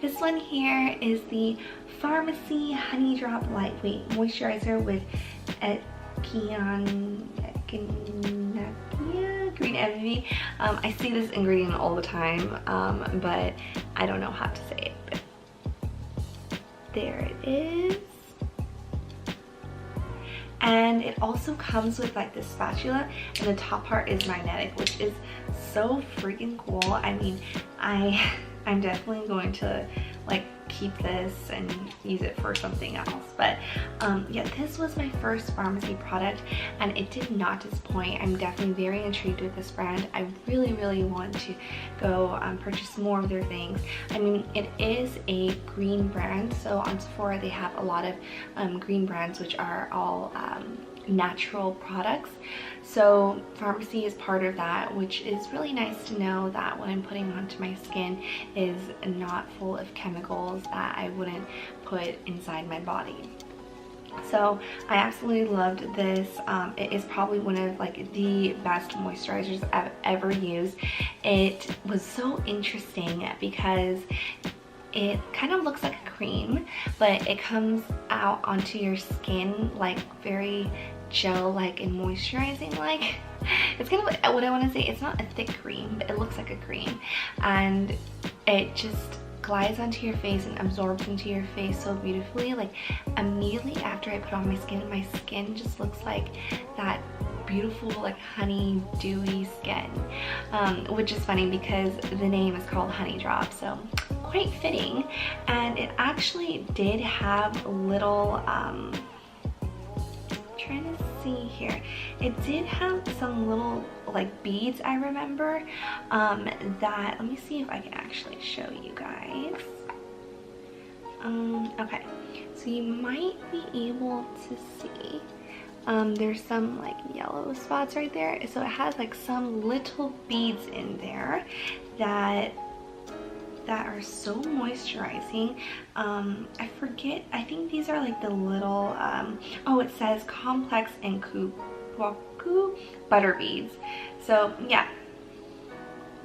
This one here is the Farmacy Honey Drop Lightweight Moisturizer with green envy. I see this ingredient all the time, but I don't know how to say it. But there it is. And it also comes with like this spatula, and the top part is magnetic, which is so freaking cool. I mean, I'm definitely going to like keep this and use it for something else. But yeah, this was my first Farmacy product and it did not disappoint. I'm definitely very intrigued with this brand. I really want to go purchase more of their things. I mean, it is a green brand, so on Sephora they have a lot of green brands which are all natural products. So Farmacy is part of that, which is really nice to know that what I'm putting onto my skin is not full of chemicals that I wouldn't put inside my body. So I absolutely loved this. It is probably one of like the best moisturizers I've ever used. It was so interesting because it kind of looks like a cream, but it comes out onto your skin like very gel-like and moisturizing-like. It's kind of like, what I want to say, it's not a thick cream, but it looks like a cream. And it just glides onto your face and absorbs into your face so beautifully. Like immediately after I put on my skin just looks like that beautiful like honey dewy skin, which is funny because the name is called Honey Drop, so quite fitting. And it actually did have little trying to see here, it did have some little like beads, I remember, that, let me see if I can actually show you guys. Okay, so you might be able to see there's some like yellow spots right there, so it has like some little beads in there that are so moisturizing. I forget, I think these are like the little oh, it says complex and kuwaku butter beads. So yeah,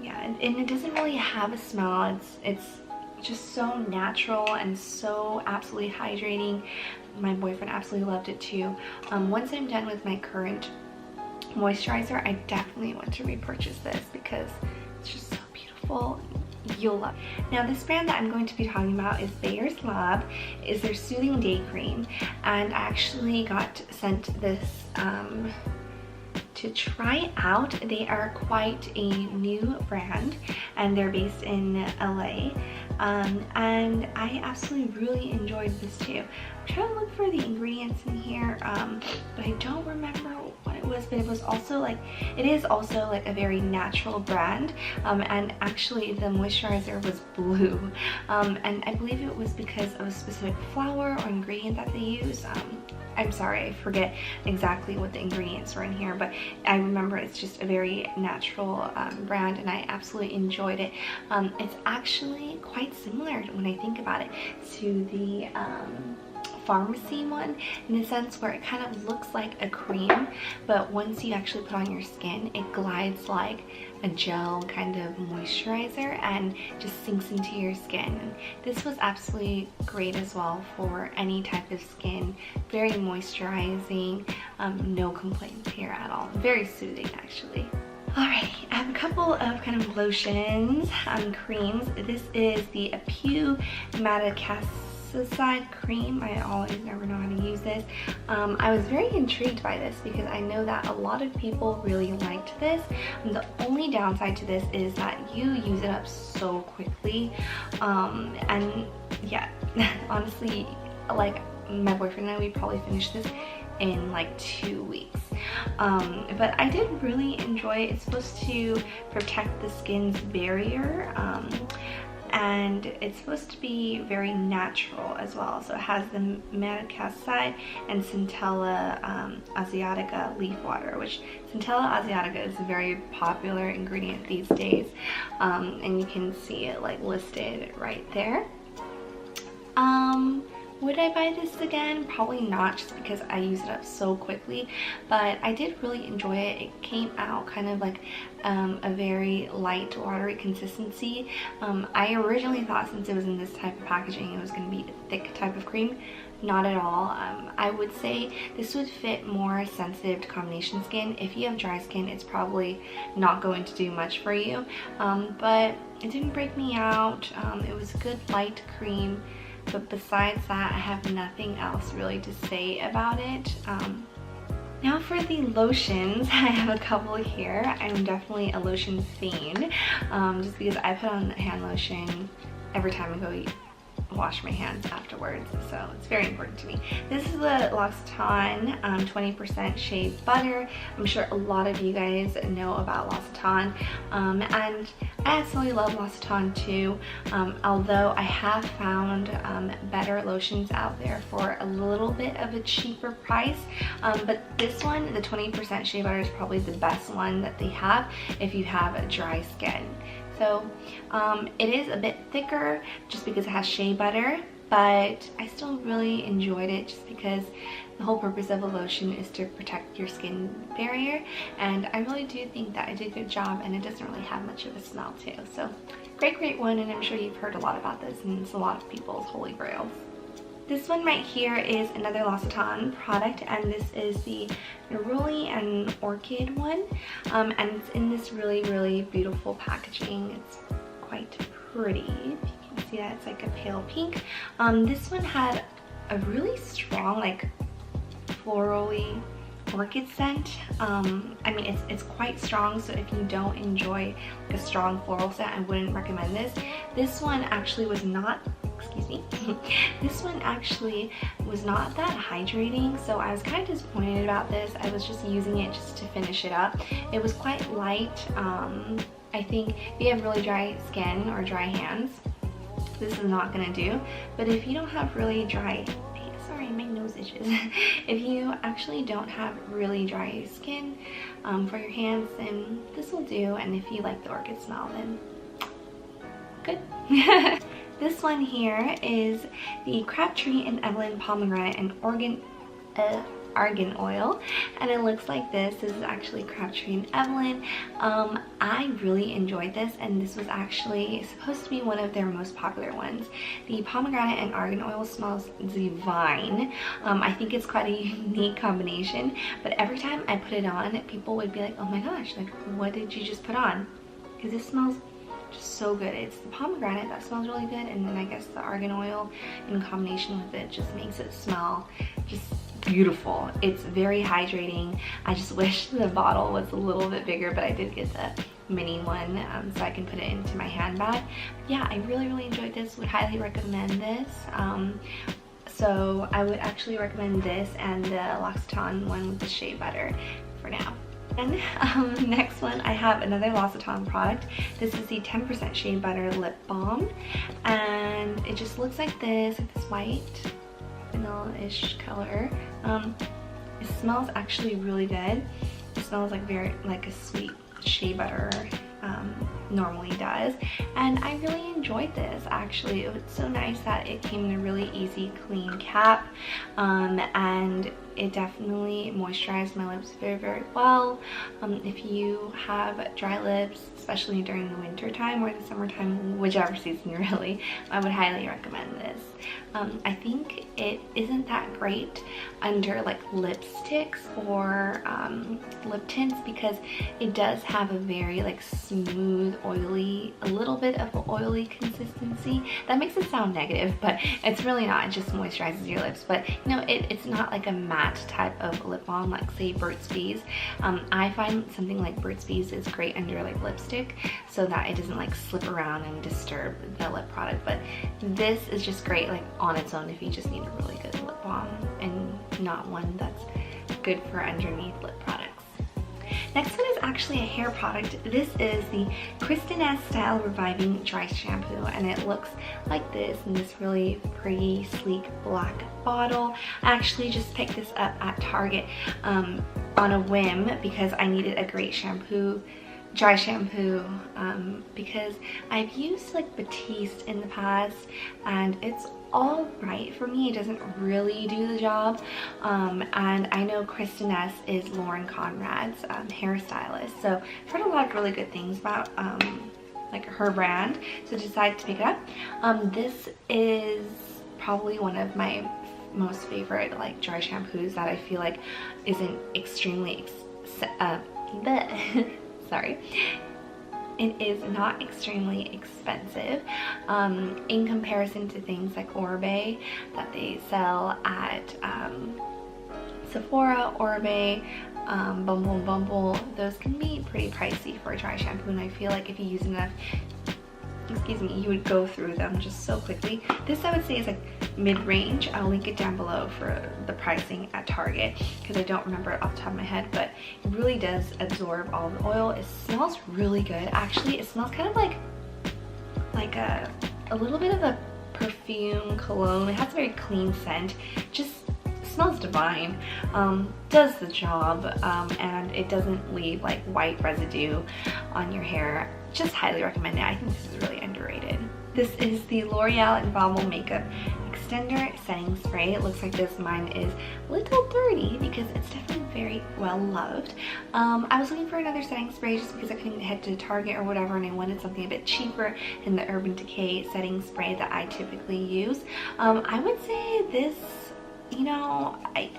and it doesn't really have a smell. It's just so natural and so absolutely hydrating. My boyfriend absolutely loved it too. Once I'm done with my current moisturizer, I definitely want to repurchase this because it's just so beautiful. You'll love it. Now this brand that I'm going to be talking about is Baers Lab. Is their Soothing Day Cream, and I actually got sent this to try out. They are quite a new brand and they're based in LA, and I absolutely really enjoyed this too. I'm trying to look for the ingredients in here, but I don't remember what it was, but it was also like, it is also like a very natural brand, and actually the moisturizer was blue, and I believe it was because of a specific flower or ingredient that they use. I'm sorry, I forget exactly what the ingredients were in here, but I remember it's just a very natural brand and I absolutely enjoyed it. It's actually quite similar when I think about it to the Farmacy one, in the sense where it kind of looks like a cream, but once you actually put on your skin, it glides like a gel kind of moisturizer and just sinks into your skin. And this was absolutely great as well for any type of skin. Very moisturizing, no complaints here at all. Very soothing actually. Alright, I have a couple of kind of lotions, creams. This is the Madecassoside cream. I always never know how to use this. I was very intrigued by this because I know that a lot of people really liked this. And the only downside to this is that you use it up so quickly. And yeah, honestly, like my boyfriend and I, we probably finished this in like 2 weeks. But I did really enjoy it. It's supposed to protect the skin's barrier, and it's supposed to be very natural as well. So it has the Madecassoside and Centella asiatica leaf water, which Centella asiatica is a very popular ingredient these days, and you can see it like listed right there. Would I buy this again? Probably not, just because I use it up so quickly, but I did really enjoy it. It came out kind of like a very light, watery consistency. I originally thought, since it was in this type of packaging, it was going to be a thick type of cream. Not at all. I would say this would fit more sensitive to combination skin. If you have dry skin, it's probably not going to do much for you, but it didn't break me out. It was a good light cream. But besides that, I have nothing else really to say about it. Now for the lotions, I have a couple here. I'm definitely a lotion fiend, just because I put on hand lotion every time I go wash my hands afterwards, so it's very important to me. This is the L'Occitane 20% Shea Butter. I'm sure a lot of you guys know about L'Occitane, and I absolutely love L'Occitane too, although I have found better lotions out there for a little bit of a cheaper price, but this one, the 20% Shea Butter, is probably the best one that they have if you have a dry skin. So it is a bit thicker just because it has shea butter, but I still really enjoyed it just because the whole purpose of a lotion is to protect your skin barrier, and I really do think that I did a good job, and it doesn't really have much of a smell too. So great one, and I'm sure you've heard a lot about this, and it's a lot of people's holy grails. This one right here is another L'Occitane product, and this is the Meroli and Orchid one, and it's in this really beautiful packaging. It's quite pretty. If you can see that, it's like a pale pink. This one had a really strong, like, florally orchid scent. I mean, it's quite strong, so if you don't enjoy like a strong floral scent, I wouldn't recommend this. This one actually was not, excuse me, this one actually was not that hydrating, so I was kind of disappointed about this. I was just using it just to finish it up. It was quite light. I think if you have really dry skin or dry hands, this is not gonna do, but if you don't have really dry, sorry, my nose itches. If you actually don't have really dry skin for your hands, then this will do, and if you like the orchid smell, then good. This one here is the Crabtree and Evelyn Pomegranate and Argan oil, and it looks like this. This is actually Crabtree and Evelyn. I really enjoyed this, and this was actually supposed to be one of their most popular ones. The pomegranate and argan oil smells divine. I think it's quite a unique combination, but every time I put it on, people would be like, oh my gosh, like, what did you just put on? Because it smells just so good. It's the pomegranate that smells really good, and then I guess the argan oil in combination with it just makes it smell just beautiful. It's very hydrating. I just wish the bottle was a little bit bigger, but I did get the mini one, so I can put it into my handbag. But yeah, I really enjoyed this. Would highly recommend this. So I would actually recommend this and the L'Occitane one with the shea butter for now. And next one, I have another L'Occitane product. This is the 10% Shea Butter Lip Balm, and it just looks like this white vanilla-ish color. It smells actually really good. It smells like a sweet shea butter normally does, and I really enjoyed this. Actually, it was so nice that it came in a really easy, clean cap, and it definitely moisturized my lips very well. If you have dry lips, especially during the winter time or the summertime, whichever season really, I would highly recommend this. I think it isn't that great under like lipsticks or lip tints, because it does have a very like smooth, oily, a little bit of an oily consistency. That makes it sound negative, but it's really not. It just moisturizes your lips. But you know, it's not like a matte type of lip balm like say Burt's Bees. I find something like Burt's Bees is great under like lipstick, so that it doesn't like slip around and disturb the lip product. But this is just great like on its own if you just need a really good lip balm and not one that's good for underneath lip products. Next one is actually a hair product. This is the Kristen Ess Style Reviving Dry Shampoo, and it looks like this in this really pretty, sleek black bottle. I actually just picked this up at Target on a whim because I needed a great shampoo dry shampoo because I've used like Batiste in the past and it's all right for me. It doesn't really do the job, and I know Kristen Ess is Lauren Conrad's hairstylist, so I've heard a lot of really good things about like her brand, so decided to pick it up. This is probably one of my most favorite like dry shampoos that I feel like isn't extremely sorry, it is not extremely expensive in comparison to things like Orbe that they sell at Sephora, Orbe, Bumble. Those can be pretty pricey for a dry shampoo, and I feel like if you use enough, excuse me, you would go through them just so quickly. This I would say is like mid-range. I'll link it down below for the pricing at Target because I don't remember it off the top of my head, but it really does absorb all the oil. It smells really good. Actually, it smells kind of like a little bit of a perfume cologne. It has a very clean scent. Just smells divine. Does the job, and it doesn't leave like white residue on your hair. Just highly recommend it. I think this is really underrated. This is the L'Oreal Infallible Makeup Extender Setting Spray. It looks like this. Mine is a little dirty because it's definitely very well loved. I was looking for another setting spray just because I couldn't head to Target or whatever, and I wanted something a bit cheaper than the Urban Decay setting spray that I typically use. I would say this, you know, I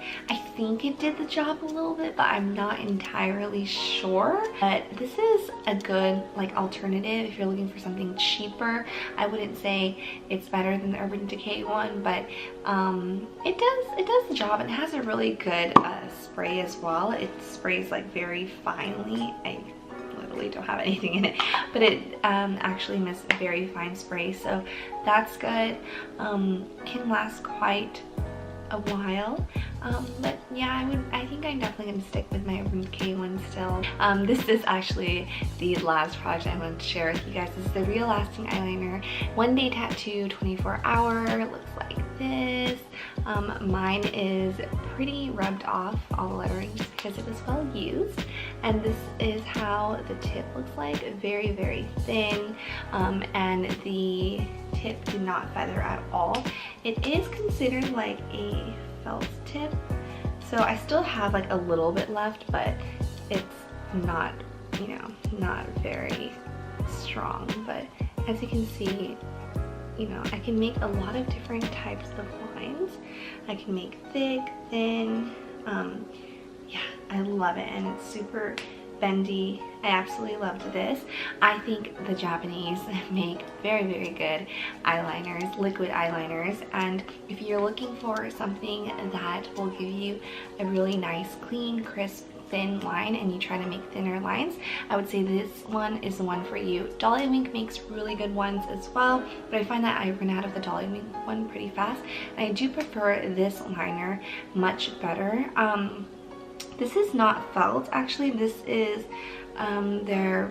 think it did the job a little bit, but I'm not entirely sure. But this is a good like alternative if you're looking for something cheaper. I wouldn't say it's better than the Urban Decay one, but it does the job, and it has a really good spray as well. It sprays like very finely. I literally don't have anything in it, but it actually makes a very fine spray, so that's good. Can last quite a while, but yeah, I think I'm definitely gonna stick with my Urban Decay one still. This is actually the last project I wanted to share with you guys. This is the Real Lasting Eyeliner 1-Day Tattoo 24-hour. Looks like this. Mine is pretty rubbed off, all the lettering, just because it was well used, and this is how the tip looks like. Very, very thin, and the tip did not feather at all. It is considered like a felt tip, so I still have like a little bit left, but it's not, you know, not very strong. But as you can see, you know, I can make a lot of different types of lines. I can make thick, thin, yeah, I love it, and it's super bendy. I absolutely loved this. I think the Japanese make very, very good eyeliners, liquid eyeliners, and if you're looking for something that will give you a really nice, clean, crisp, thin line, and you try to make thinner lines, I would say this one is the one for you. Dolly Wink makes really good ones as well, but I find that I run out of the Dolly Wink one pretty fast, and I do prefer this liner much better. This is not felt, actually. This is their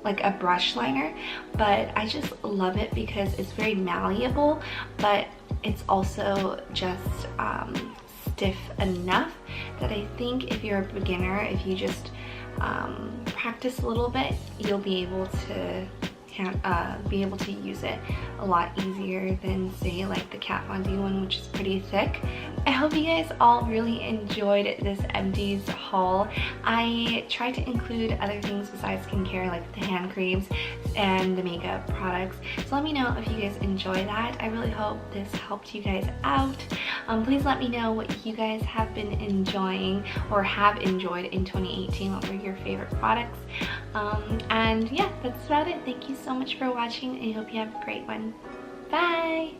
like a brush liner, but I just love it because it's very malleable, but it's also just stiff enough that I think if you're a beginner, if you just practice a little bit, you'll be able to use it a lot easier than say like the Kat Von D one, which is pretty thick. I hope you guys all really enjoyed this EMPTIES haul. I tried to include other things besides skincare, like the hand creams and the makeup products, so let me know if you guys enjoy that. I really hope this helped you guys out. Please let me know what you guys have been enjoying or have enjoyed in 2018. What were your favorite products? And yeah, that's about it. Thank you so much for watching, and I hope you have a great one. Bye!